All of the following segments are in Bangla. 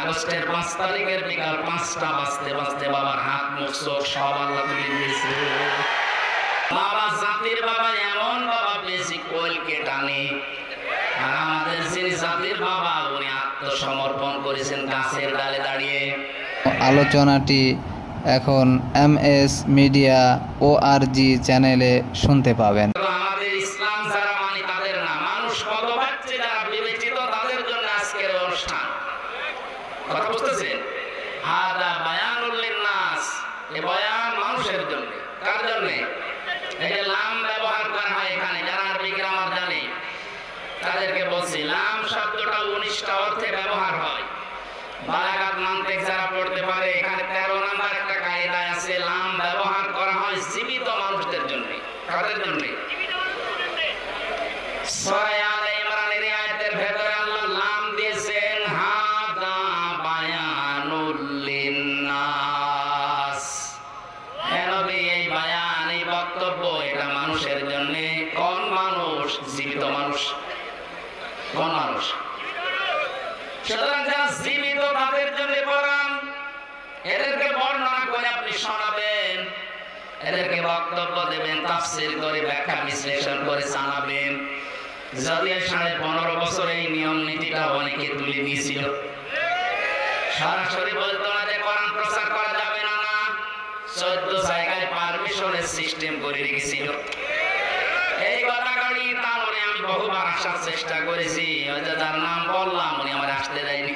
আগস্টের 5 তারিখের বিকাল 5টা বাজতে বাজতে বাবার হাত মুখ চোখ সব আল্লাহ তুলে দিয়েছে। বাবা জাতির বাবা এমন বাবা বেশি কোয়েলকে টানে। আর আমাদের যিনি জাতির বাবা উনি আত্মসমর্পণ করেছেন গাছের ডালে দাঁড়িয়ে। আলোচনাটি এখন MS মিডিয়া ORG চ্যানেলে শুনতে পাবেন। আমাদের ইসলাম যারা মানে তাদের না, মানুষ মতবাদী যারা বিবেচিত তাদের জন্য আজকের অনুষ্ঠান। কথা বুঝতেছেন? হাদা বায়ানুল লিন্নাস, এই বয়ান মানুষের জন্য। কার জন্য? এই যে লাম ব্যবহার করা হয় এখানে, যারা আরবি গ্রামার জানে তাদেরকে বলছি, লাম শব্দটা 19টা অর্থে ব্যবহার হয়। বালাগাত মান্তিক যারা পড়তে পারে, এখানে 13 নাম্বার একটা কায়দা আছে, লাম ব্যবহার করা হয় জীবিত মানুষদের জন্য। কাদের জন্য? সূরা আলে ইমরানের এই আয়াতের ভেতরে আল্লাহ লাম দিয়েছেন হাদা বায়ানুল লিন্নাস। নবী এই বায়ান, এই বক্তব্য এটা মানুষের জন্য। কোন মানুষ? জীবিত মানুষ। কোন মানুষ? সুতরাং যারা জীবিত তাদের জন্য কোরআন, এদেরকে বর্ণনা করে আপনি শোনাবেন, এদেরকে বক্তব্য দেবেন, তাফসীর করে ব্যাখ্যা বিশ্লেষণ করে জানাবেন। যদিও 15.5 বছর এই নিয়ম নীতিটা অনেকে তুলে দিয়েছিল। সরাসরি বলতো না যে কোরআন প্রচার করা যাবে না, না 14 জায়গায় পারমিশনের সিস্টেম করে রেখেছিল। এই গলাগাড়ি তারপরে আমি বহুবার আসার চেষ্টা করেছি, যার নাম বললাম উনি আমার আসতে দেয়নি।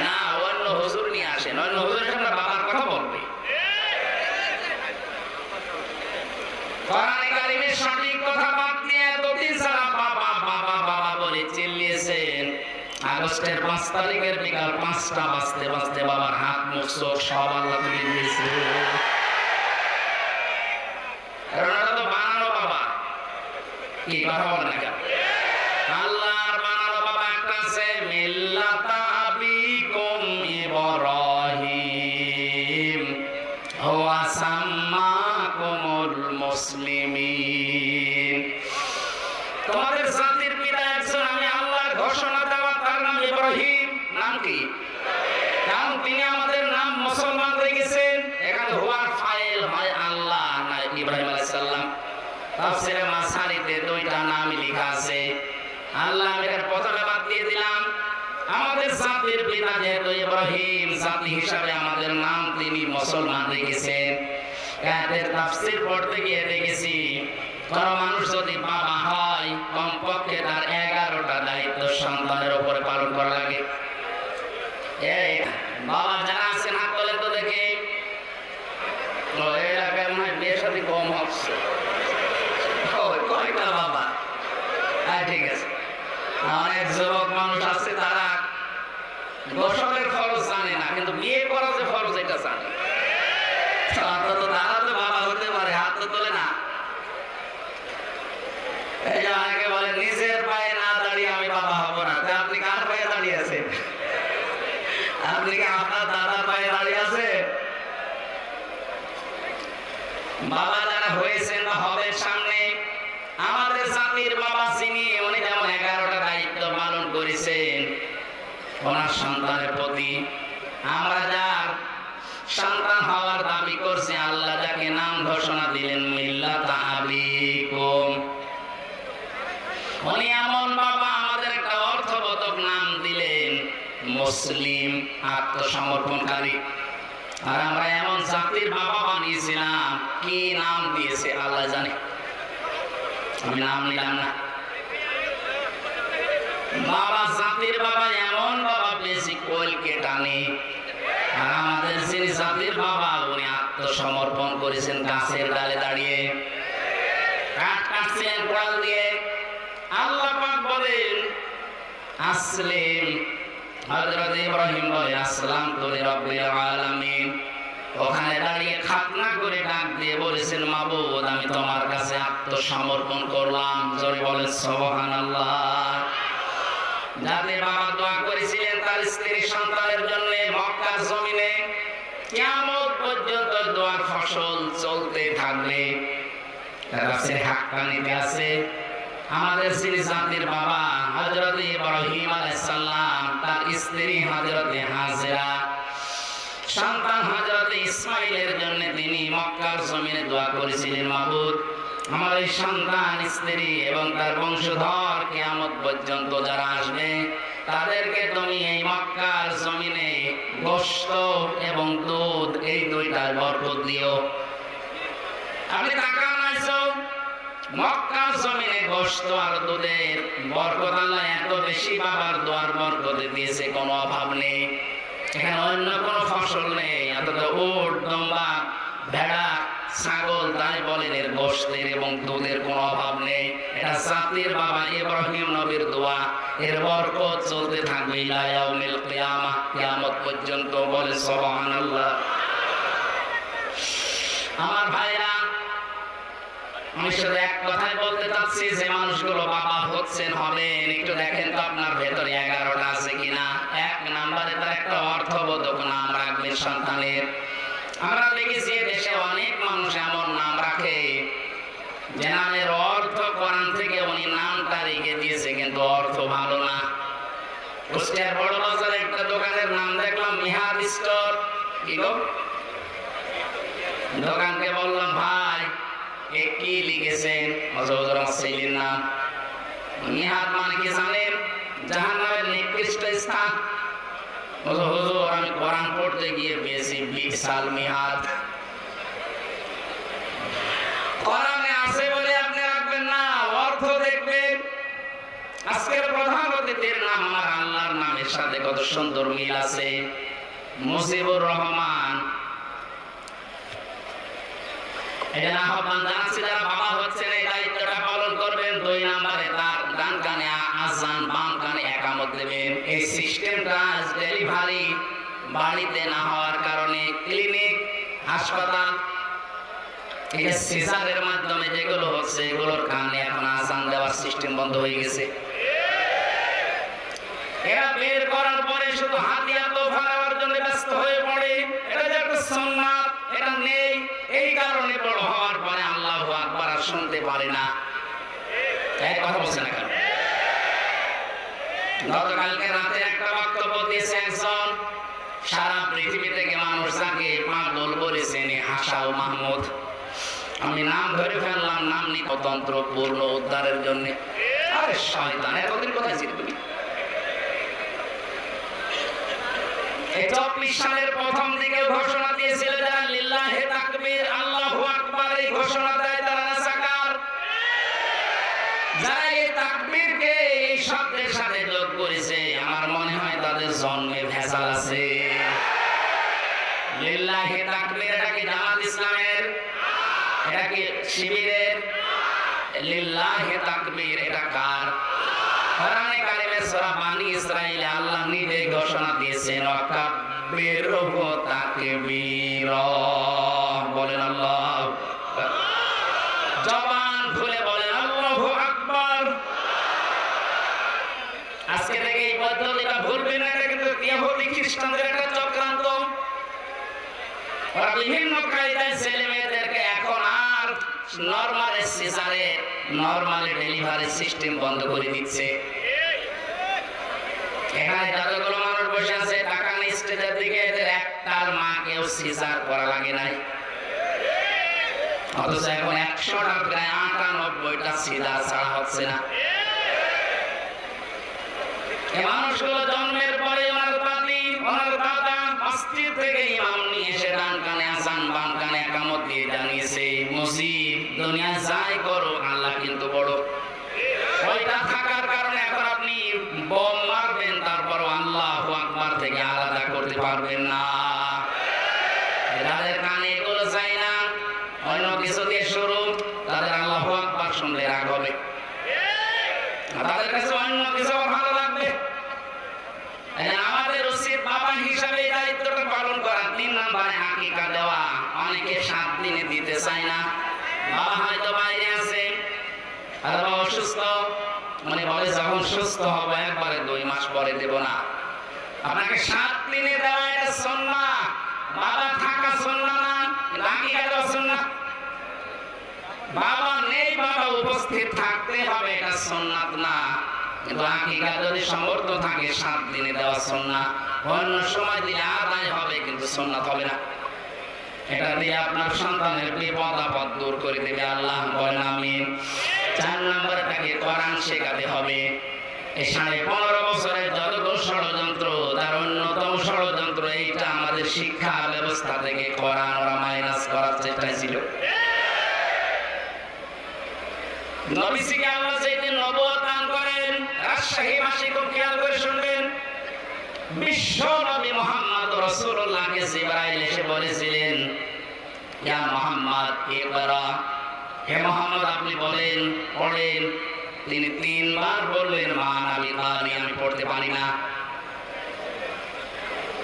না, অন্য হুজুর নিয়ে আসেন, অন্য হুজুরের সামনে বাবার কথা বলবে। কোরআনে কারিমের সঠিক কথা বাদ দিয়ে এতদিন সারা বাবা বাবা বাবা বলে চিল্লিয়েছেন। আগস্টের 5 তারিখের বিকাল 5টা বাজতে বাজতে বাবার হাত মুখ চোখ সব আল্লাহ তুলে দিয়েছে। কারণ এটা তো বানানো বাবা। কি কথা বলেন না? আল্লাহর বানানো বাবা একটা আছে, মিল্লাতা আবিকুম ইব্রাহিম হুয়া সাম্মাকুমুল মুসলিমিন। তোমাদের জাতির পিতা একজন, আমি আল্লাহর ঘোষণা দেওয়া, তার নাম ইব্রাহিম। নাম কি? কারণ তিনি আমাদের নাম মুসলমান রেখেছেন। এখানে হুয়ার ফাইল হয় আল্লাহ না ইব্রাহিম আলাইহিস সালাম। তাফসীরে মাসারিতে 2টা নাম লেখা আছে। আল্লাহ এর প্রথমে বাদ দিয়ে দিলাম। আমাদের জাতির পিতা যেহেতু ইব্রাহিম, জাতি হিসাবে আমাদের নাম তিনি মুসলমান রেখেছেন। এর তাফসীর পড়তে গিয়ে দেখেছি, কোন মানুষ যদি বাবা হয় কমপক্ষে তার 11টা দায়িত্ব সন্তানের উপরে পালন করা লাগে। এই বাবা যারা আছেন হাত তোলেন তো দেখি। এই এলাকায় মনে হয় বিয়ে শাদী কম হচ্ছে। কয়টা বাবা? হ্যাঁ, ঠিক আছে। অনেক যুবক মানুষ আছে তারা গোসলের খরচ জানে না, কিন্তু বিয়ে করা যে ফরজ এটা জানে। তারা তো বাবা হতে পারে, হাত তো তোলে না। এই যে অনেকে বলে নিজের পায়ে না দাঁড়িয়ে আমি বাবা হবো না। আপনি কার পায়ে দাঁড়িয়ে আছেন? আপনি কি আপনার দাদার পায়ে দাঁড়িয়ে আছেন? বাবা যারা হয়েছেন বা হবেন সামনে, আমাদের জাতির বাবা যিনি, উনি যেমন 11টা দায়িত্ব পালন করেছেন ওনার সন্তানের প্রতি, আমরা যার সন্তান হওয়ার দাবি করছি, আল্লাহ যাকে নাম ঘোষণা দিলেন মিল্লাতা আবিকুম, উনি এমন বাবা, আমাদের একটা অর্থবোধক নাম দিলেন মুসলিম, আত্মসমর্পণকারী। আর আমরা এমন জাতির বাবা বানিয়েছিলাম, কি নাম দিয়েছে আল্লাহ জানে, আমি নাম নিলাম না। বাবা জাতির বাবা এমন বাবা বেশি কোয়েলকে টানে। আর আমাদের যিনি জাতির বাবা উনি আত্মসমর্পণ করেছেন গাছের ডালে দাঁড়িয়ে, কাঠ কাটছেন কোড়াল দিয়ে। আল্লাহ পাক বলেন আসলিম, হযরত ইব্রাহিম বলে আসলামতু লিরাব্বিল আলামিন। ওখানে দাঁড়িয়ে খাতনা করে ডাক দিয়ে বলেছেন মাবুদ আমি তোমার কাছে আত্মসমর্পণ করলাম। জোরে বলেন সুবহানাল্লাহ। যাতে বাবা দোয়া করেছিলেন তার স্ত্রী সন্তানের জন্য মক্কার জমিনে, কিয়ামত পর্যন্ত দোয়ার ফসল চলতে থাকবে। তাফসীরে হাক্কানিতে আছে আমাদের যিনি জাতির বাবা হযরত ইব্রাহিম আলাইহিস সালাম, তার স্ত্রী স্ত্রী হযরতে হাজেরা, সন্তান হযরতে ইসমাইলের জন্য তিনি মক্কার জমিনে দোয়া করেছিলেন, মাবুদ আমার এই সন্তান, স্ত্রী এবং তার বংশধর কিয়ামত পর্যন্ত যারা আসবে তাদেরকে তুমি এই মক্কার জমিনে গোশত এবং দুধ এই দুইটার বরকত দিও। আপনি তাকান আইছো, মক্কার জমিনে গোশত আর দুধের বরকত আল্লাহ এত বেশি, বাবার দোয়ার বরকত দিয়েছে, কোনো অভাব নেই। এখানে অন্য কোনো ফসল নেই, অথচ উট, দুম্বা, ভেড়া, ছাগল তাই বলেন এর গোশতের এবং দুধের কোনো অভাব নেই। এটা জাতির বাবা ইব্রাহিম নবীর দোয়া, এর বরকত চলতে থাকবে ইলা ইয়াউমিল কিয়ামা, কিয়ামত পর্যন্ত। বলে সুবহানাল্লাহ। আমার ভাইরা, আমি শুধু এক কথাই বলতে চাচ্ছি, যে মানুষগুলো বাবা হচ্ছেন, হবেন, একটু দেখেন তো আপনার ভেতরে 11টা আছে কিনা। এক নম্বরে তার একটা অর্থবোধক নাম রাখবেন সন্তানের। আমরা দেখেছি দেশে অনেক মানুষ এমন নাম রাখে যে নামের অর্থ কোরআন থেকে উনি নামটা রেখে দিয়েছে, কিন্তু অর্থ ভালো না। কুষ্টিয়ার বড় বাজারে একটা দোকানের নাম দেখলাম মিহাদ স্টোর। কি গো, দোকানকে বললাম ভাই এ কি লিখেছেন? হুজুর আমার ছেলের নাম। মিহাদ মানে কি জানেন? জাহান্নামের নিকৃষ্ট স্থান। হুজুর আমি কোরআন পড়তে গিয়ে পেয়েছি বিশাল মিহাদ। কোরআনে আছে বলে আপনি রাখবেন না, অর্থ দেখবেন। আজকের প্রধান অতিথির নাম আমার আল্লাহর নামের সাথে কত সুন্দর মিল আছে, মুজিবুর রহমান। এখানে আহ্বান জানাচ্ছি যারা বাবা হচ্ছেন এই দায়িত্বটা পালন করবেন। 2 নম্বরে তার ডান কানে আযান, বাম কানে ইকামত দেবেন। এই সিস্টেমটা ডেলিভারি বাড়িতে না হওয়ার কারণে ক্লিনিক, হাসপাতাল, এই সিজারের মাধ্যমে যেগুলো হচ্ছে এগুলোর কানে এখন আযান দেওয়ার সিস্টেম বন্ধ হয়ে গেছে। এরা বের করার পরে শুধু হাতিয়া তোফা নেওয়ার জন্য ব্যস্ত হয়ে পড়ে। এটা যে একটা সুন্নাত, এটা নেই, এই কারণে বড় হওয়ার পরে আল্লাহু আকবার আর শুনতে পারে না। এক কথা বলছে না কেন? গতকালকে রাতে একটা বক্তব্য দিয়েছে একজন, সারা পৃথিবী থেকে মানুষ যাকে পাগল বলেছেন হাসাও মাহমুদ। আমি নাম ধরে ফেললাম, নাম নিকতন্ত্র পূর্ণ উদ্ধারের জন্য। আরে শয়তান, এতদিন কোথায় ছিল তুমি? ৪৪ সালের প্রথম দিকে ঘোষণা দিয়েছিল যারা লিল্লাহে তাকবীর, আল্লাহু আকবার এই ঘোষণা দেয় তারা রাসাকার। যারা এই তাকবীরকে এই শব্দের সাথে যোগ করেছে, আমার মনে হয় তাদের জন্মে ভেজাল আছে। লিল্লাহে তাকবীর এটা কি জামাত ইসলামের? এটা কি শিবিরের? লিল্লাহে তাকবীর এটা কার? কোরআনে কারিমে সূরা বানী ইসরাঈলে আল্লাহ নিজে ঘোষণা দিয়েছেন ওয়াকাব্বিরহু তাকবীরা। বলেন আল্লাহু আকবার। জবান খুলে বলেন আল্লাহু আকবার। আজকে থেকে এই পদ্ধতিটা ভুলবেন না, এটা কিন্তু ইহুদি খ্রিস্টানদের একটা চক্রান্ত। ওরা বিভিন্ন কায়দায় ছেলে মেয়েদেরকে এখন আর নরমাল সিজারে, নরমাল ডেলিভারি সিস্টেম বন্ধ করে দিচ্ছে। এখানে যতগুলো মানুষ বসে আছে টাকা নিয়ে স্টেজের দিকে, এদের একটার মাকেও সিজার করা লাগে নাই, অথচ এখন 100টার প্রায় 98টা সিজার ছাড়া হচ্ছে না। এই মানুষগুলো জন্মের পরে ওনার দাদি, ওনার দাদা মসজিদ থেকে ইমাম নিয়ে এসে ডান কানে আযান, বাম কানে ইকামত দিয়ে জানিয়েছে মুজিব দুনিয়া যাই করো আল্লাহ কিন্তু বড়। ওইটা থাকার কারণে এখন আপনি বোম মারবেন, তারপর আল্লাহু আকবার থেকে আলাদা করতে পারবেন না। যাদের কানে এগুলো চাই না, অন্য কিছু দিয়ে শুরু, তাদের আল্লাহু আকবার শুনলে রাগ হবে, তাদের কাছে অন্য কিছু ভালো লাগবে। আমাদের উচিত বাবা হিসাবে এই দায়িত্বটা পালন করা। 3 নম্বরে আকিকা দেওয়া। অনেকে 7 দিনে দিতে চায় না। বাবা হয়তো বাইরে আছে অথবা অসুস্থ, মানে বলে যখন সুস্থ হবে একবারে 2 মাস পরে দেব না। আপনাকে 7 দিনে দেওয়া এটা সুন্নাহ। বাবা থাকা সুন্নাহ না, আকিকা দেওয়া সুন্নাহ। বাবা নেই, বাবা উপস্থিত থাকতে হবে, এটা সুন্নাত না। কিন্তু আকিকা যদি সামর্থ্য থাকে 7 দিনে দেওয়া সুন্নাহ, অন্য সময় দিলে আদায় হবে কিন্তু সুন্নাত হবে না। এটা দিয়ে আপনার সন্তানের বিপদ আপদ দূর করে দেবে আল্লাহ, বলেন আমিন। 4 নম্বরে তাকে কোরআন শেখাতে হবে। এই 15.5 বছরের যত ষড়যন্ত্র, তার অন্যতম ষড়যন্ত্র এইটা, আমাদের শিক্ষা ব্যবস্থা থেকে কোরআন ওরা মাইনাস করার চেষ্টা ছিল। নবীজিকে আল্লাহ যেদিন নবুয়ত দান করেন, রাজশাহীবাসী খুব খেয়াল করে শুনবেন, বিশ্ব নবী মুহাম্মদ রাসূলুল্লাহকে জিবরাইল এসে বলেছিলেন, ইয়া মুহাম্মদ ইকরা, হে মুহাম্মদ আপনি বলেন, পড়েন। তিনি 3 বার বললেন মা নবী কারি, আমি পড়তে পারি না।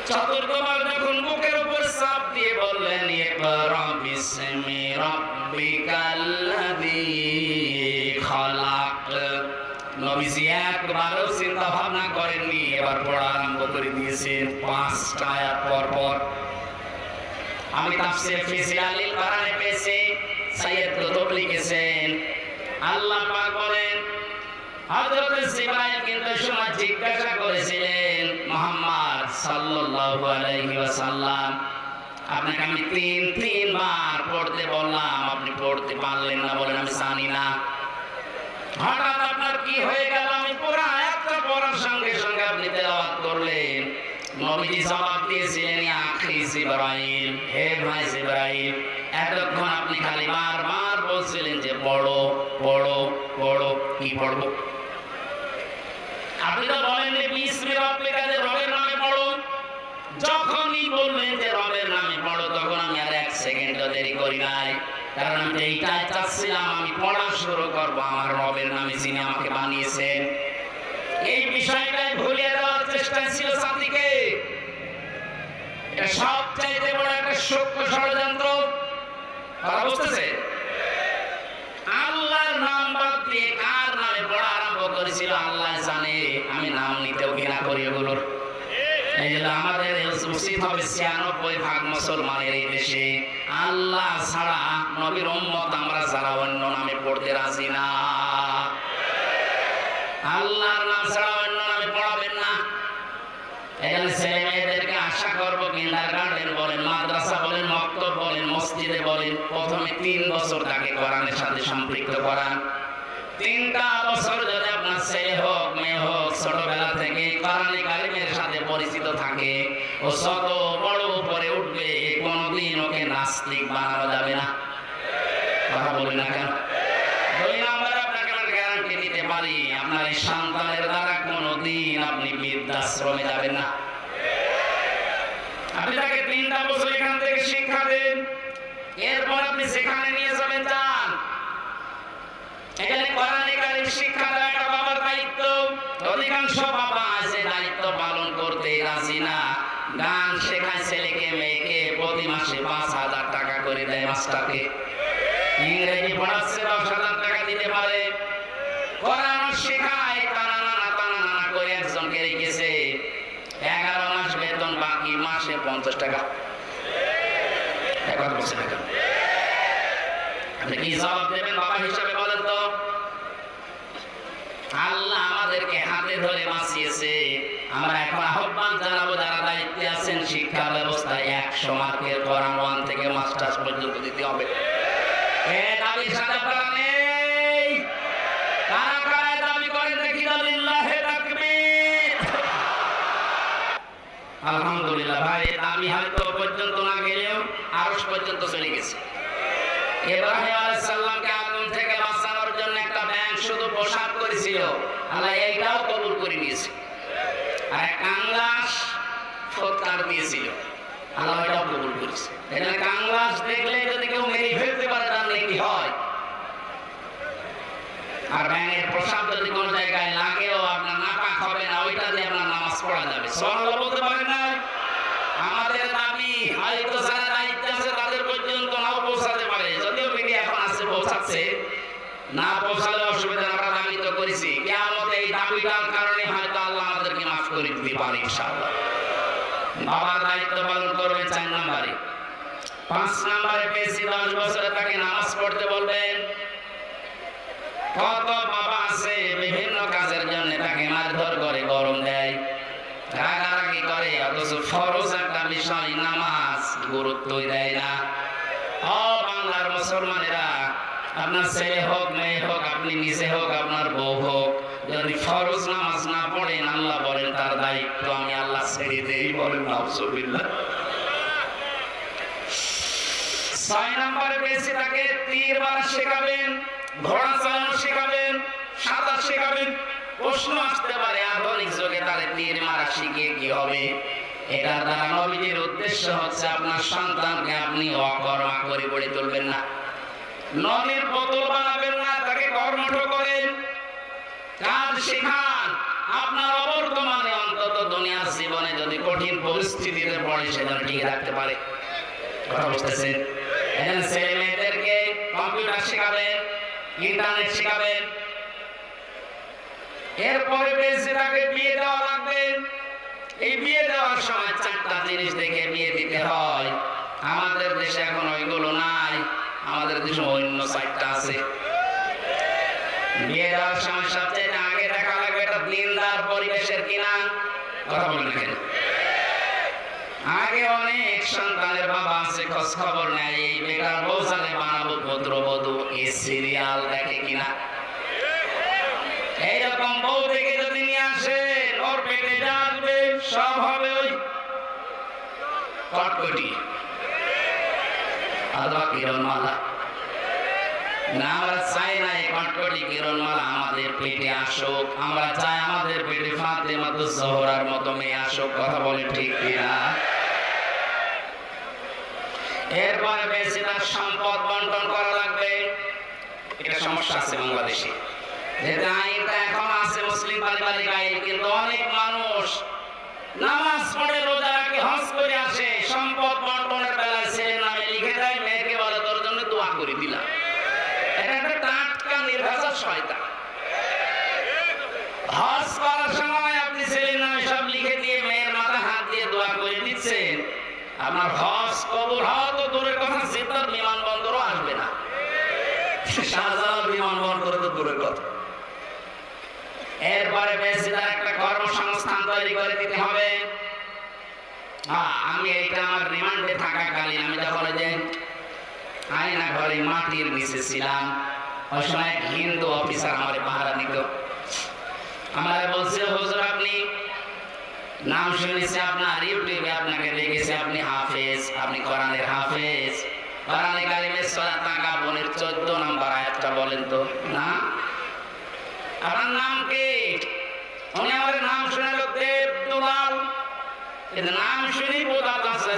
চতুর্থবার যখন বুকের উপর চাপ দিয়ে বললেন ইকরা বিসমি রাব্বিকাল্লাযী খালাক, নবীজি একবারও চিন্তা ভাবনা করেননি, এবার পড়া আরম্ভ করে দিয়েছেন 5টা আয়াত পর পর। আমি তাফসীর ফি জিলালিল কোরআনে পেয়েছি, সাইয়্যিদ কুতুব লিখেছেন, আল্লাহ পাক বলেন হযরত জিবরাইল কিন্তু সময় জিজ্ঞাসা করেছিলেন, মুহাম্মদ সাল্লাল্লাহু আলাইহি ওয়াসাল্লাম আপনাকে আমি 3 বার পড়তে বললাম, আপনি পড়তে পারলেন না, বলেন আমি জানি না। হঠাৎ আপনার কি হয়ে গেল? আমি পুরো আয়াতটা পড়ার সঙ্গে সঙ্গে আপনি তেলাওয়াত করলেন। নবীজি জবাব দিয়েছিলেন, ইয়া আখি জিবরাইল, হে ভাই জিবরাইল, এতক্ষণ আপনি খালি বারবার বলছিলেন যে পড়ো পড়ো পড়ো, কি পড়বো? আপনি তো বলেননি বিসমি রাব্বিকা, রবের নামে পড়ো। যখনই বললেন যে রবের নামে পড়ো, তখন আমি আর 1 সেকেন্ডও দেরি করি নাই, কারণ আমি এইটাই চাচ্ছিলাম, আমি পড়া শুরু করবো আমার রবের নামে, যিনি আমাকে বানিয়েছেন। এই বিষয়টাই ভুলিয়ে দেওয়ার চেষ্টা ছিল জাতিকে। এটা সবচাইতে বড় একটা সূক্ষ্ম ষড়যন্ত্র। তারা বুঝতেছে আল্লাহর নাম বাদ দিয়ে কার নামে পড়া আরম্ভ করেছিল আল্লাহ জানে। আমি নাম নিতেও ঘৃণা করি ওগুলোর। এই জন্য আমাদের উচিত হবে 96% মুসলমানের এই দেশে আল্লাহ ছাড়া, নবীর উম্মত আমরা ছাড়া অন্য নামে পড়তে রাজি না। আল্লাহর নাম ছাড়া অন্য নামে পড়াবেন না। এখানে ছেলে মেয়েদেরকে আশা করবো, কিন্ডারগার্টেন বলেন, মাদ্রাসা বলেন, মক্তব বলেন, মসজিদে বলেন, প্রথমে 3 বছর তাকে কোরআনের সাথে সম্পৃক্ত করান। 3টা বছর যদি আপনার ছেলে হোক মেয়ে হোক ছোটবেলা থেকে কোরআনে কারিমের সাথে পরিচিত থাকে, ও যত বড় উপরে উঠবে কোনদিন ওকে নাস্তিক বানানো যাবে না। কথা বলি না কেন? 2 নম্বর আপনাকে আমি গ্যারান্টি দিতে পারি, আপনার এই সন্তানের দ্বারা কোনদিন আপনি বৃদ্ধাশ্রমে যাবেন না। আপনি তাকে 3টা বছর এখান থেকে শিক্ষা দেন, এরপর আপনি যেখানে নিয়ে যাবেন যান। এখানে কোরআনে কারিম শিক্ষা দেওয়া একটা বাবার দায়িত্ব। অধিকাংশ বাবা আছে দায়িত্ব পালন করতে রাজি না। গান শেখায় ছেলেকে মেয়েকে, প্রতি মাসে 5,000 টাকা করে দেয় মাস্টারকে। ইংরেজি পড়াচ্ছে 10,000 টাকা দিতে পারে। কোরআন শেখায় টানা নানা করে একজনকে রেখেছে, 11 মাস বেতন, বাকি মাসে 50 টাকা। একবার বসে থাকেন, আপনি কি জবাব দেবেন বাবা হিসাবে বলেন তো? আল্লাহ আমাদেরকে হাতে ধরে বাঁচিয়েছে। আমরা এখন আহ্বান জানাবো, যারা দায়িত্বে আছেন শিক্ষা ব্যবস্থায় 100 মার্কের কোরআন 1 থেকে মাস্টার্স পর্যন্ত দিতে হবে। এর দাবি সাদা করা নেই। কারা কারা দাবি করেন দেখি, লিল্লাহি তাকবীর। আলহামদুলিল্লাহ ভাই, দাবি হয়তো পর্যন্ত না গেলেও আরশ পর্যন্ত চলে গেছে। ইব্রাহিম আলাইহিস সালামকে আগুন থেকে বাঁচানোর জন্য একটা ব্যাঙ শুধু পোশাক করেছিল, আল্লাহ এইটাও কবুল করে নিয়েছে। আর এক কাংলাস ফৎকার দিয়েছিল, আল্লাহ এটাও কবুল করেছে। এখানে কাংলাস দেখলে যদি কেউ মেরে ফেলতে পারে তার নেকি হয়। আর ব্যাঙের প্রসাদ যদি কোন জায়গায় লাগেও আপনার নাপাক হবে না, ওইটা দিয়ে আপনার নামাজ পড়া যাবে। সুবহানাল্লাহ বলতে পারেন না? আমাদের দাবি হয়তো যারা দায়িত্বে আছে তাদের পর্যন্ত নাও পৌঁছাতে পারে, যদিও মিডিয়া এখন আছে পৌঁছাচ্ছে, না পৌঁছালে অসুবিধা। আমরা দাবি তো করেছি, কিয়ামতে এই দাবিটার কারণে হয়তো আল্লাহ আমাদেরকে মাফ করে দিতে পারে ইনশাআল্লাহ। বাবার দায়িত্ব পালন করবেন 4 নম্বরে। 5 নম্বরে পেয়েছি 10 বছরে তাকে নামাজ পড়তে বলবেন। কত বাবা আছে বিভিন্ন কাজের জন্য তাকে মেয়েটাকে মারধর করে, গরম দেয়, রাগারাগি করে, অথচ ফরজ একটা বিষয় নামাজ গুরুত্বই দেয় না। ও বাংলার মুসলমানেরা, আপনার ছেলে হোক মেয়ে হোক, আপনি নিজে হোক আপনার বউ হোক, যদি ফরজ নামাজ না পড়েন আল্লাহ বলেন তার দায়িত্ব আমি আল্লাহ ছেড়ে দেই। বলেন নাউজুবিল্লাহ। 6 নম্বরে পেয়েছি তাকে তীর মারা শেখাবেন, ঘোড়া চালানো শেখাবেন, সাঁতার শেখাবেন। প্রশ্ন আসতে পারে আধুনিক যুগে তারে তীর মারা শিখিয়ে কি হবে? এটার দ্বারা নবীজির উদ্দেশ্য হচ্ছে আপনার সন্তানকে আপনি অকর্মা করে গড়ে তুলবেন না, নদীর বোতল বানাবেন না, তাকে কর্মঠ করেন, কাজ শেখান। আপনার অবর্তমানে অন্তত দুনিয়ার জীবনে যদি কঠিন পরিস্থিতিতে পড়ে সেজন্য টিকে রাখতে পারে। কথা বুঝতেছেন? এখানে ছেলে মেয়েদেরকে কম্পিউটার শেখাবেন, ইন্টারনেট শেখাবেন। এরপরে তাকে বিয়ে দেওয়া লাগবে। এই বিয়ে দেওয়ার সময় 4টা জিনিস দেখে বিয়ে দিতে হয়। আমাদের দেশে এখন ওইগুলো নাই, আমাদের দেশে অন্য 4টা আছে। বিয়ে দেওয়ার সময় সবচেয়ে আগে দেখা লাগবে এটা দিনদার পরিবেশের কিনা। কথা বলেন কেন? আগে অনেক সন্তানের বাবা আছে খোঁজ খবর নেয়, এই বেকার বউ সালে বানাবো পুত্রবধূ, এই সিরিয়াল দেখে কিনা। এইরকম বউ থেকে যদি নিয়ে আসে ওর পেটে যা আসবে সব হবে ওই কটকটি অথবা কিরণমালা। না, আমরা চাই না এই কটকটি কিরণমালা আমাদের পেটে আসুক, আমরা চাই আমাদের পেটে ফাতেমা জোহরার মতো মেয়ে আসুক। কথা বলে ঠিক কিনা? এরপরে বেশি তার সম্পদ বন্টন করা লাগবে। এটা সমস্যা আছে বাংলাদেশে, যেটা আইনটা এখন আছে মুসলিম পারিবারিক আইন, কিন্তু অনেক মানুষ নামাজ পড়ে রোজা রাখে হজ করে আসে, সম্পদ বন্টনের বেলায় ছেলের নামে লিখে দেয়, মেয়েকে বলে তোর জন্য দোয়া করে দিলাম। এটা একটা টাটকা নির্ভেজাল শয়তান। হজ করার সময় আপনি ছেলের নামে সব লিখে দিয়ে মেয়ের মাথা হাত দিয়ে দোয়া করে দিচ্ছেন, আপনার হজ কবুল হওয়া তো দূরের কথা, জেদ্দার বিমানবন্দরও আসবে না, শাহজালাল বিমানবন্দর তো দূরের কথা। এরপরে বেশিদার একটা কর্মসংস্থান তৈরি করে দিতে হবে। আমি এইটা আমার রিমান্ডে থাকাকালীন আমি যখন যে আয়না ঘরে মাটির নিচে ছিলাম, ওই সময় হিন্দু অফিসার আমার পাহারা দিত। আমার বলছে হুজুর আপনি নাম শুনেছি আপনার, ইউটিউবে আপনাকে দেখেছি আপনি হাফেজ, আপনি কোরআনের হাফেজ, কোরআনে কারিমের সূরা তাকাবুনের 14 নম্বর আয়াতটা বলেন তো। না, আপনার নাম কি? উনি আমার নাম শুনে দেব দুলাল, কিন্তু নাম শুনি বোঝা যাচ্ছে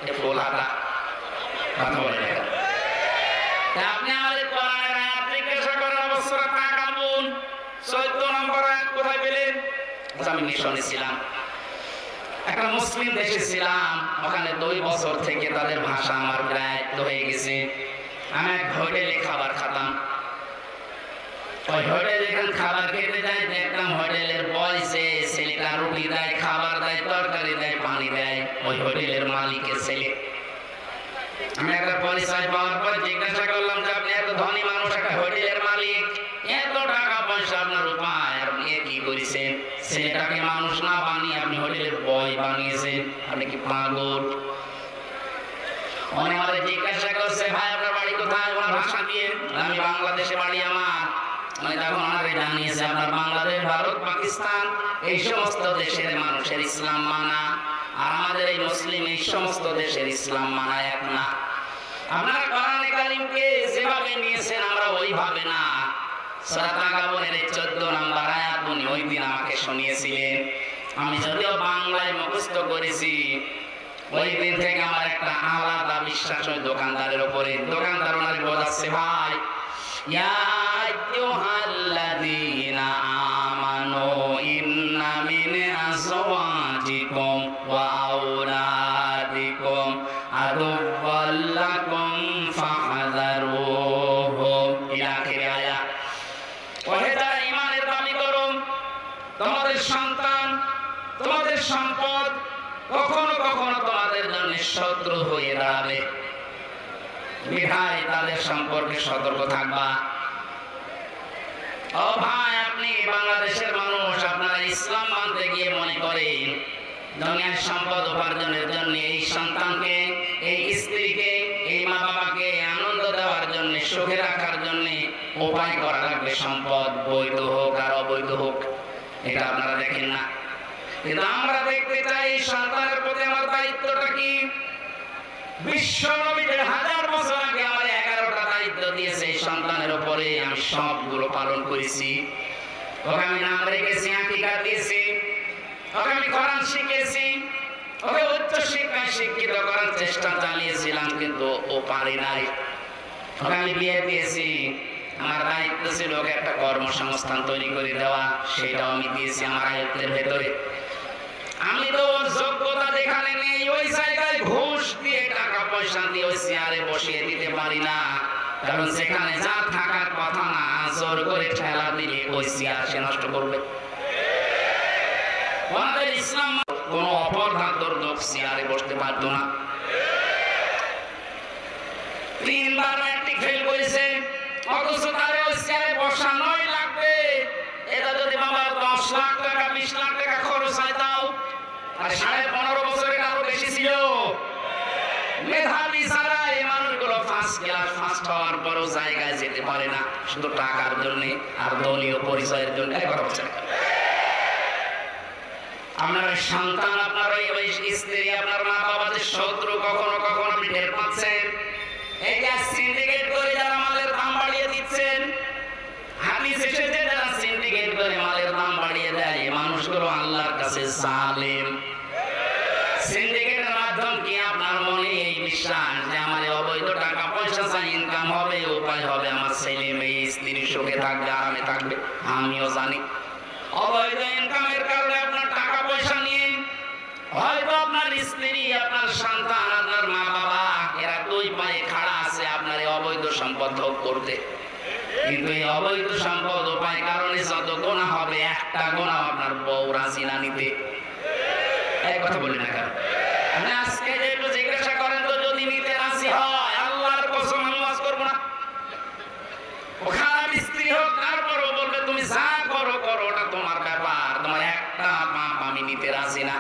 যে ফুলহাটা। কথা বলে আপনি আমাদের কোরআনের আয়াত জিজ্ঞাসা করার অবস্থা তাকাবুন 14 নম্বর আয়াত কোথায় পেলেন? আমি মিশনে ছিলাম, একটা মুসলিম দেশে ছিলাম, ওখানে 2 বছর থেকে তাদের ভাষা আমার প্রায় হয়ে গেছে। আমি এক হোটেলে খাবার খেতাম, ওই হোটেলে যেখানে খাবার খেতে যাই দেখতাম হোটেলের বয়সে ছেলেটা রুটি দেয়, খাবার দেয়, তরকারি দেয়, পানি দেয়, ওই হোটেলের মালিকের ছেলে। আমি একটা পরিচয় পাওয়ার পর জিজ্ঞাসা করলাম যে আপনি এত ধনী মানুষ, একটা হোটেলের মালিক, এত টাকা পয়সা আপনার উপায়, আপনি কি করেছেন? ছেলেটাকে মানুষ না বানিয়ে আপনি হোটেলের বয় বানিয়েছেন, আপনি কি পাগল? উনি আমাদের জিজ্ঞাসা করছে ভাই আপনার বাড়ি কোথায়? ওনার ভাষা দিয়ে আমি বাংলাদেশে বাড়ি আমার। মানে তখন আমাকে জানিয়েছে আপনার বাংলাদেশ, ভারত, পাকিস্তান এই সমস্ত দেশের মানুষের ইসলাম মানা আর আমাদের এই মুসলিম এই সমস্ত দেশের ইসলাম মানা এক না। আপনারা কোরআনে কারীমকে যেভাবে নিয়েছেন আমরা ওইভাবে না। সূরা তাকাবুনের 14 নম্বর আয়াত উনি ওই দিন আমাকে শুনিয়েছিলেন। আমি যদিও বাংলায় মুখস্থ করেছি, ওই দিন থেকে আমার একটা আলাদা বিশ্বাস ওই দোকানদারের উপরে। দোকানদার ওনাকে বোঝাচ্ছে ভাই ইয়া আইয়ুহাল্লাযীনা আমানু ইন্না মিন আযওয়াজিকুম ওয়া আওলাদিকুম আদুওয়াল লাকুম ফাহযারুহুম ইলা আখির আয়াত। ওহে যারা ঈমানের দাবি করো, তোমাদের সন্তান, তোমাদের সম্পদ কখনো কখনো তোমাদের জন্য শত্রু হয়ে দাঁড়াবে, বিধায় তাদের সম্পর্কে সতর্ক থাকবা। ও ভাই, আপনি বাংলাদেশের মানুষ, ইসলাম মানতে গিয়ে মনে করেন দুনিয়ার সম্পদ উপার্জনের জন্য এই সন্তানকে, এই স্ত্রীকে, এই মা বাবাকে আনন্দ দেওয়ার জন্য, সুখে রাখার জন্য উপায় করা লাগবে, সম্পদ বৈধ হোক আর অবৈধ হোক। এটা আপনারা দেখেন না, কিন্তু আমরা দেখতে চাই এই সন্তানের প্রতি আমার দায়িত্বটা কি। বিশ্ব নবী 1000 বছর আগে আমার 11টা দায়িত্ব দিয়েছে এই সন্তানের উপরে, আমি সবগুলো পালন করেছি। ওকে আমি নাম রেখেছি, আকিকা দিয়েছি, ওকে আমি কোরআন শিখিয়েছি, ওকে উচ্চ শিক্ষায় শিক্ষিত করার চেষ্টা চালিয়েছিলাম, কিন্তু ও পারি নাই। ওকে আমি বিয়ে দিয়েছি, আমার দায়িত্ব ছিল ওকে একটা কর্মসংস্থান তৈরি করে দেওয়া, সেটাও আমি দিয়েছি আমার আয়ত্তের ভেতরে। আমি তো ওর যোগ্যতা যেখানে নেই ওই জায়গায় ঘুষ দিয়ে টাকা পয়সা দিয়ে ওই চেয়ারে বসিয়ে দিতে পারি না, কারণ সেখানে যা থাকার কথা না, জোর করে ঠেলা দিলে ওই চেয়ার সে নষ্ট করবে। আমাদের ইসলাম কোন অপরধার্য লোক চেয়ারে বসতে পারতো না। 3 বার ম্যাট্রিক ফেল করেছে, অথচ তার ওই চেয়ারে বসানোই লাগবে। এটা যদি বাবার 10 লাখ টাকা 20 লাখ টাকা খরচ হয় তাও, আর 15.5 বছরের আরো বেশি ছিল। মেধাবী ছাড়া এই মানুষগুলো ফার্স্ট ক্লাস ফার্স্ট হওয়ার পরও জায়গায় যেতে পারে না, শুধু টাকার জন্য আর দলীয় পরিচয়ের জন্য। কথা বলছেন আপনার সন্তান, আপনার ওই স্ত্রী, আপনার মা বাবা যে শত্রু, কখনো কখনো আপনি টের পাচ্ছেন। এই যে সিন্ডিকেট করে যারা মালের দাম বাড়িয়ে দিচ্ছেন, হাদিস এসেছে যারা সিন্ডিকেট করে মালের দাম বাড়িয়ে দেয়, মানুষগুলো আল্লাহর কাছে জালেম। সিন্ডিকেটের মাধ্যম কি আপনার মনে এই বিশ্বাস যে আমার অবৈধ টাকা পয়সা চাই, ইনকাম হবে, উপায় হবে, আমার ছেলে মেয়ে স্ত্রী সুখে থাকবে, আরামে থাকবে? আমিও জানি অবৈধ ইনকামের কারণে আপনার টাকা পয়সা নিয়ে হয়তো আপনার স্ত্রী, আপনার সন্তান, আপনার মা বাবা এরা 2 পায়ে খাড়া আছে আপনার এই অবৈধ সম্পদ ভোগ করতে। কিন্তু এই অবৈধ সম্পদ উপায় কারণে যত গোনা হবে, একটা গোনা আপনার বউ রাজি না নিতে। এই কথা বলি না কেন? আপনি আজকে যে একটু জিজ্ঞাসা করেন তো, যদি নিতে রাজি হয়, আল্লাহর কসম আমি ওয়াজ করব না। ও খারাপ স্ত্রী হোক, তারপরও বলবে তুমি যা করো করো, ওটা তোমার ব্যাপার, তোমার একটা পাপ আমি নিতে রাজি না।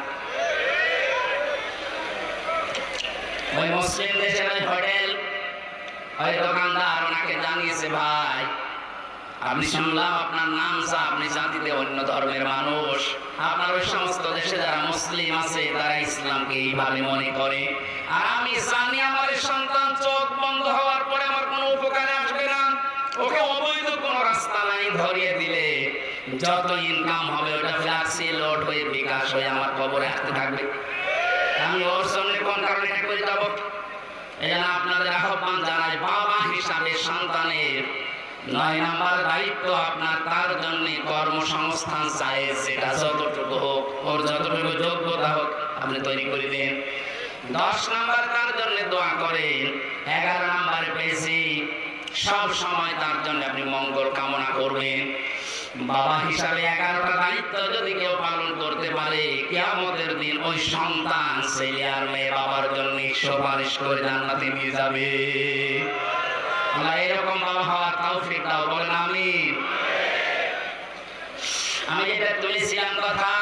ওই মুসলিম দেশের ওই হোটেল, ওই দোকানদার ওনাকে জানিয়েছে, ভাই আপনি শুনলাম আপনার নাম যা, আপনি জাতিতে অন্য ধর্মের মানুষ, আপনার ওই সমস্ত দেশে যারা মুসলিম আছে তারা ইসলামকে এইভাবে মনে করে, আর আমি জানি আমার সন্তান চোখ বন্ধ হওয়ার পরে আমার কোনো উপকারে আসবে না, ওকে অবৈধ কোন রাস্তা নাই ধরিয়ে দিলে যত ইনকাম হবে ওটা ফ্ল্যাক্সি লোড হয়ে বিকাশ হয়ে আমার কবরে আসতে থাকবে। আমি ওর সামনে কোন কারণে এটা করে যাবো? এজন্য আপনাদের আহ্বান জানাই, বাবা হিসাবে সন্তানের 9 নাম্বার দায়িত্ব আপনার তার জন্য কর্মসংস্থান চাই, সেটা যতটুকু হোক, ওর যতটুকু যোগ্যতা হোক আপনি তৈরি করে দিন। 10 নাম্বার তার জন্য দোয়া করেন। 11 নাম্বার পেয়েছি, সব সময় তার জন্য আপনি মঙ্গল কামনা করবেন। বাবা হিসাবে 11টা দায়িত্ব যদি কেউ পালন করতে পারে, কিয়ামতের দিন ওই সন্তান ছেলে আর মেয়ে বাবার জন্য সুপারিশ করে জান্নাতে নিয়ে যাবে। আল্লাহ এরকম বাবা হওয়ার তৌফিক দাও, বলেন আমিন। আমি যেটা তুলেছিলাম কথা,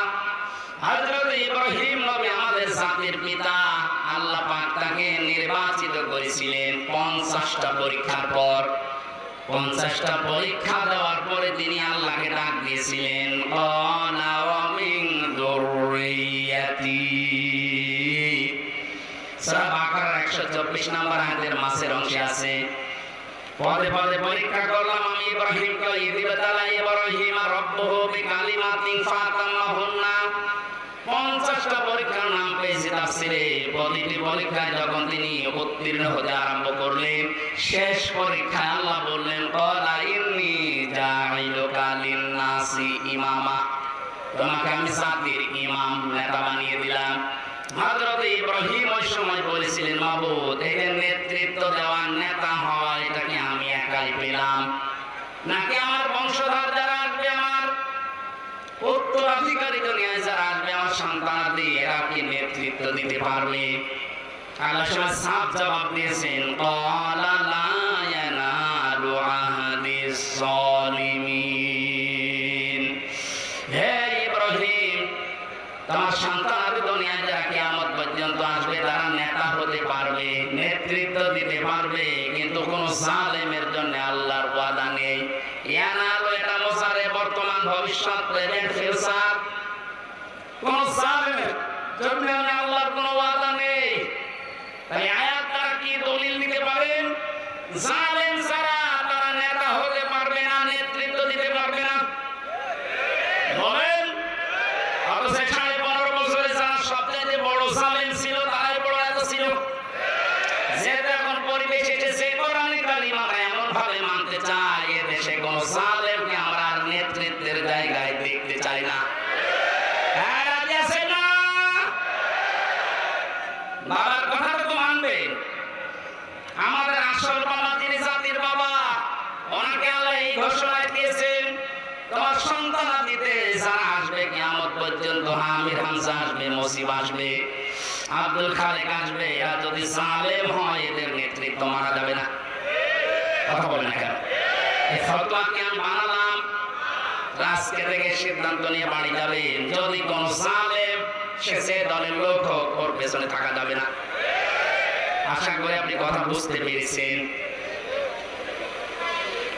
হযরত ইব্রাহিম নবী আমাদের জাতির পিতা, আল্লাহ পাক তাকে নির্বাচিত করেছিলেন 50টা পরীক্ষার পর। 50টা পরীক্ষা দেওয়ার পরে তিনি আল্লাহকে ডাক দিয়েছিলেন, ক্বালা ওয়া মিন যুররিয়াতি। সূরা বাকারার 124 নম্বর আয়াতের মাঝের অংশে আছে, পদে পদে পরীক্ষা করলাম আমি ইব্রাহিমকে, ইযিবতালা ইব্রাহিম রাব্বুহু বিকালিমাতিন ফাতাম্মাহুন্না। 50টা পরীক্ষার নাম পেয়েছি তাফসীরে। প্রতিটি পরীক্ষায় যখন তিনি উত্তীর্ণ হতে আরম্ভ করলেন, শেষ পরীক্ষায় আল্লাহ বললেন, ক্বালা ইন্নী জাইলুকা লিন-নাসি ইমামা, তোমাকে আমি জাতির ইমাম, নেতা বানিয়ে দিলাম। হযরত ইব্রাহিম ওই সময় বলেছিলেন, মাবুদ এদের নেতৃত্ব দেওয়া, নেতা হওয়া, এটা কি আমি একাই পেলাম, নাকি আমার বংশধর যারা আসবে, আমার উত্তরাধিকারী দুনিয়ায় যারা আসবে, আমার সন্তানাদি, এরা কি নেতৃত্ব দিতে পারবে? আল্লাহ সাফ জবাব দিয়েছেন, ক্বালা লা ইয়ানালু আহদিস যালিমিন। হে ইব্রাহিম, তোমার সন্তান আর দুনিয়ায় যারা কিয়ামত পর্যন্ত আসবে তারা নেতা হতে পারবে, নেতৃত্ব দিতে পারবে, কিন্তু কোন জালেমের জন্য আল্লাহর ওয়াদা নেই। ইয়ানালো এটা মোসারে বর্তমান ভবিষ্যৎ প্রেজেন্ট ফিউচার, কোন জালেমের জন্য আল্লাহর কোনো ওয়াদা নেই। তাই আয়াত দ্বারা কি দলিল দিতে পারেন? জালেম যারা তারা নেতা হতে পারবে না, নেতৃত্ব দিতে পারবে না। বলেন অথচ 15.5 বছরে যারা সবচেয়ে বড় জালেম ছিল তারাই বড় নেতা ছিল। যেহেতু এখন পরিবেশ এসেছে কোরআনে কালিমা এমন ভাবে মানতে চায়, এ দেশে কোন জালেমকে আমরা আর নেতৃত্বের জায়গায় দেখতে চাই না। হ্যাঁ, রাজি আছেন না? বাবার কথাটা তো মানবেন। আমাদের আসল বাবা যিনি জাতির বাবা, ওনাকে আল্লাহ এই ঘোষণা দিয়েছেন, তোমার সন্তানাদিতে যারা আসবে কিয়ামত পর্যন্ত, আমির হামজা আসবে, মসিব আসবে, আব্দুল খালেক আসবে, আর যদি জালেম হয় এদের নেতৃত্ব মানা যাবে না। কথা বলেন না কেন? এই ফতোয়াকে আমি বানালাম, আজকে থেকে সিদ্ধান্ত নিয়ে বাড়ি যাবেন, যদি কোন জালেম সে দলের লোক হোক ওর পেছনে থাকা যাবে না। আশা করি আপনি কথা বুঝতে পেরেছেন।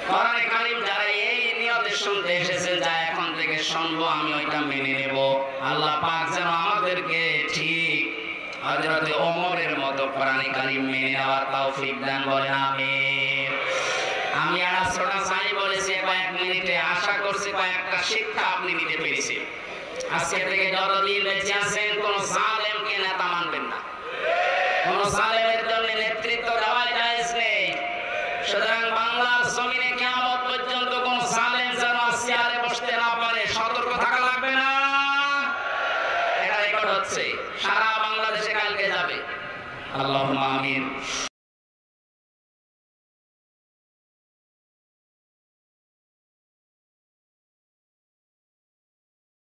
কোরআনে কারীম যারা এই নিয়তে শুনতে এসেছেন, যা এখন থেকে শুনবো আমি ওইটা মেনে নেব, আল্লাহ পাক যেন আমাদেরকে ঠিক হযরত ওমরের মতো কোরআনে কারীম মেনে নেওয়ার তৌফিক দান করেন, আমিন। আমি আর ছোট চাই বলেছি কয়েক মিনিটে, আশা করছি কয়েকটা শিক্ষা আপনি নিতে পেরেছেন। আজকে থেকে যতদিন বেঁচে আছেন কোন জালেমকে নেতা মানবেন না, কোন জালেমের জন্য নেতৃত্ব দেওয়া জায়েজ নেই। সুতরাং বাংলার জমিনে কিয়ামত পর্যন্ত কোন জালেম যেন চেয়ারে বসতে না পারে, সতর্ক থাকা লাগবে না। এটা রেকর্ড হচ্ছে, সারা বাংলাদেশে কালকে যাবে। আল্লাহুম্মা আমিন।